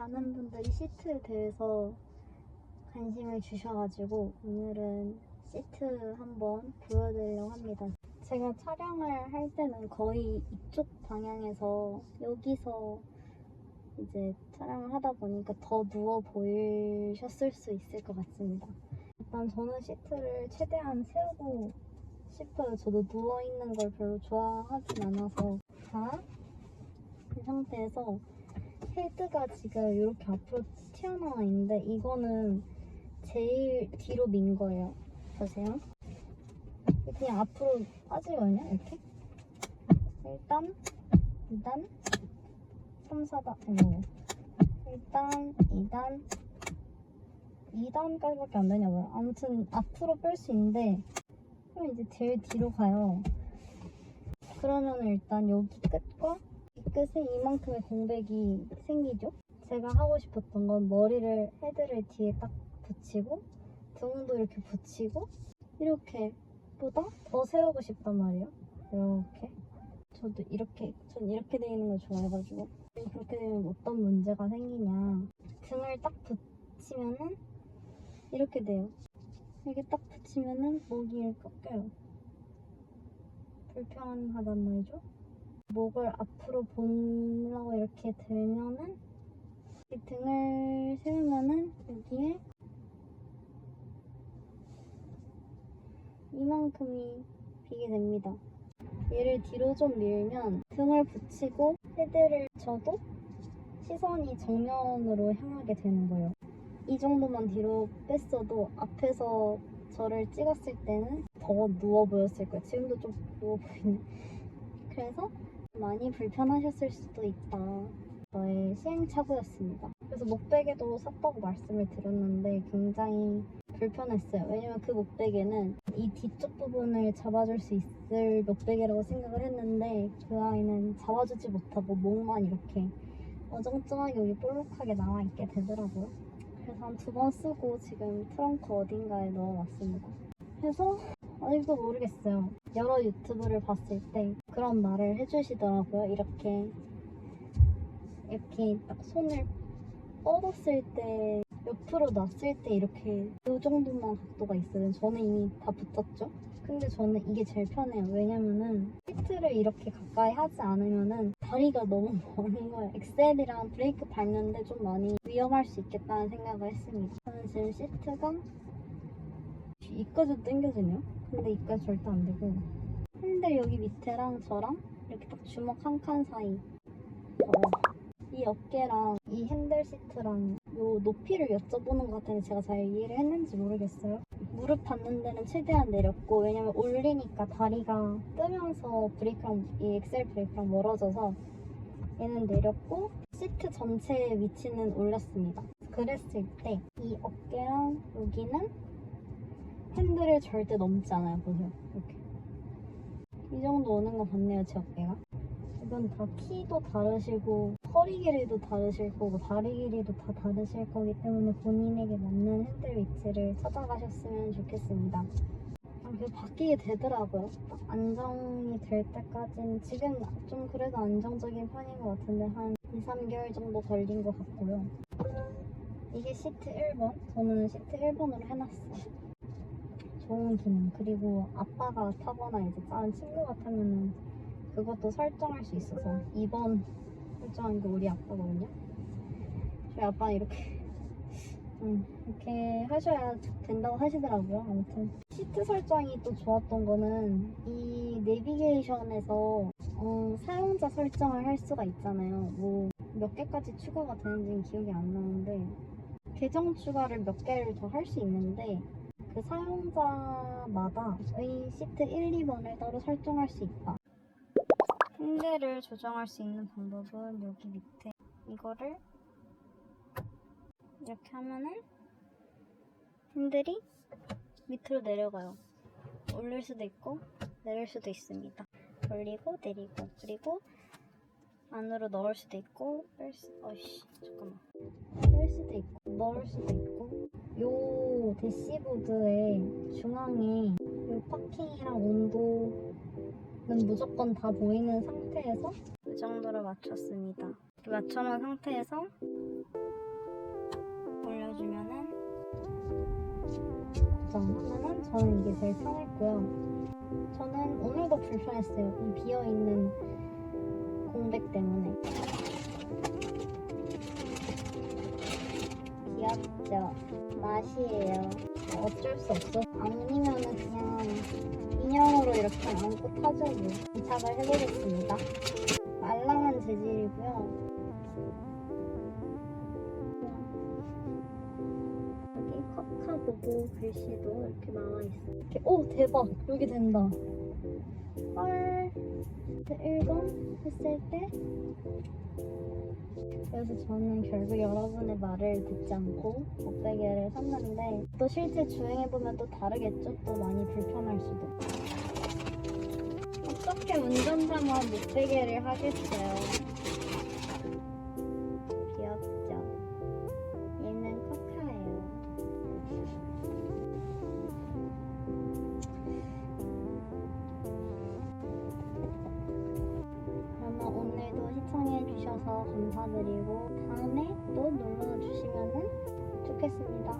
많은 분들이 시트에 대해서 관심을 주셔가지고 오늘은 시트 한번 보여드리려고 합니다. 제가 촬영을 할 때는 거의 이쪽 방향에서 여기서 이제 촬영을 하다 보니까 더 누워 보이셨을 수 있을 것 같습니다. 일단 저는 시트를 최대한 세우고 싶어요. 저도 누워있는 걸 별로 좋아하진 않아서. 자, 이 상태에서 헤드가 지금 이렇게 앞으로 튀어나와 있는데 이거는 제일 뒤로 민 거예요. 보세요. 그냥 앞으로 빠지거든요. 이렇게 1단, 2단, 3, 4단 1단, 2단 2단까지밖에 안 되냐고요. 아무튼 앞으로 뺄 수 있는데 그럼 이제 제일 뒤로 가요. 그러면 일단 여기 끝과 이 끝에 이만큼의 공백이 생기죠. 제가 하고 싶었던 건 머리를 헤드를 뒤에 딱 붙이고 등도 이렇게 붙이고 이렇게 보다 더 세우고 싶단 말이에요. 이렇게 저도 전 이렇게 돼 있는 걸 좋아해가지고. 그렇게 되면 어떤 문제가 생기냐, 등을 딱 붙이면은 이렇게 돼요. 이렇게 딱 붙이면은 목이 이렇게 꺾여요. 불편하단 말이죠. 목을 앞으로 보려고 이렇게 들면은 이 등을 세우면은 여기에 이만큼이 비게 됩니다. 얘를 뒤로 좀 밀면 등을 붙이고 헤드를 쳐도 시선이 정면으로 향하게 되는 거예요. 이 정도만 뒤로 뺐어도 앞에서 저를 찍었을 때는 더 누워 보였을 거예요. 지금도 좀 누워 보이네. 그래서 많이 불편하셨을 수도 있다. 저의 시행착오였습니다. 그래서 목베개도 샀다고 말씀을 드렸는데 굉장히 불편했어요. 왜냐면 그 목베개는 이 뒤쪽 부분을 잡아줄 수 있을 목베개라고 생각을 했는데 그 아이는 잡아주지 못하고 목만 이렇게 어정쩡하게 여기 볼록하게 나와있게 되더라고요. 그래서 한 2번 쓰고 지금 트렁크 어딘가에 넣어놨습니다. 그래서 아직도 모르겠어요. 여러 유튜브를 봤을 때 그런 말을 해주시더라고요. 이렇게 딱 손을 뻗었을 때 옆으로 놨을 때 이렇게 이 정도만 각도가 있어요. 저는 이미 다 붙었죠. 근데 저는 이게 제일 편해요. 왜냐면은 시트를 이렇게 가까이 하지 않으면은 다리가 너무 멀은 거예요. 엑셀이랑 브레이크 밟는데 좀 많이 위험할 수 있겠다는 생각을 했습니다. 저는 지금 시트가 이까지도 당겨지네요. 근데 이까지 절대 안 되고 핸들 여기 밑에랑 저랑 이렇게 딱 주먹 한 칸 사이 이 어깨랑 이 핸들 시트랑 요 높이를 여쭤보는 것 같은데 제가 잘 이해를 했는지 모르겠어요. 무릎 닿는 데는 최대한 내렸고 왜냐면 올리니까 다리가 뜨면서 브레이크랑 이 엑셀 브레이크랑 멀어져서 얘는 내렸고 시트 전체의 위치는 올렸습니다. 그랬을 때 이 어깨랑 여기는 핸들을 절대 넘지 않아요. 보세요. 이렇게 이 정도 오는 거 같네요. 제 어깨가. 이건 다 키도 다르시고 허리 길이도 다르실 거고 다리 길이도 다 다르실 거기 때문에 본인에게 맞는 핸들 위치를 찾아가셨으면 좋겠습니다. 그게 바뀌게 되더라고요. 딱 안정이 될 때까지는 지금 좀 그래도 안정적인 편인 것 같은데 한 2-3개월 정도 걸린 것 같고요. 이게 시트 1번. 저는 시트 1번으로 해놨어요. 좋은 기능. 그리고 아빠가 타거나 이제 다른 친구가 타면은 그것도 설정할 수 있어서 2번 설정한 게 우리 아빠거든요. 저희 아빠는 이렇게 하셔야 된다고 하시더라고요. 아무튼 시트 설정이 또 좋았던 거는 이 내비게이션에서 사용자 설정을 할 수가 있잖아요. 뭐 몇 개까지 추가가 되는지는 기억이 안 나는데 계정 추가를 몇 개를 더 할 수 있는데 그 사용자마다 이 시트 1, 2번을 따로 설정할 수 있다. 핸들을 조정할 수 있는 방법은 여기 밑에 이거를 이렇게 하면은 핸들이 밑으로 내려가요. 올릴 수도 있고 내릴 수도 있습니다. 올리고 내리고 그리고 안으로 넣을 수도 있고 뺄 수도 있고 넣을 수도 있고 요 대시보드의 중앙에 요 파킹이랑 온도는 무조건 다 보이는 상태에서 이 정도로 맞췄습니다. 이렇게 맞춰놓은 상태에서 올려주면은 고정하면은 저는 이게 제일 편했고요. 저는 오늘도 불편했어요. 이 비어있는 공백 때문에. 귀엽죠? 맛이에요. 어쩔 수 없어. 아니면은 그냥 인형으로 이렇게 안고 타줘도 부착을 해보겠습니다. 말랑한 재질이고요. 여기 카카보고 글씨도 이렇게 나와있어요. 이렇게, 오 대박! 여기 된다. 헐. 1번 했을 때 그래서 저는 결국 여러분의 말을 듣지 않고 목베개를 샀는데 또 실제 주행해보면 또 다르겠죠? 또 많이 불편할 수도. 어떻게 운전자만 목베개를 하겠어요? 귀엽죠? 얘는 코카예요. 그러면 오늘도 시청해주셔서 감사드리고 다음에 또 놀러주시면 좋겠습니다.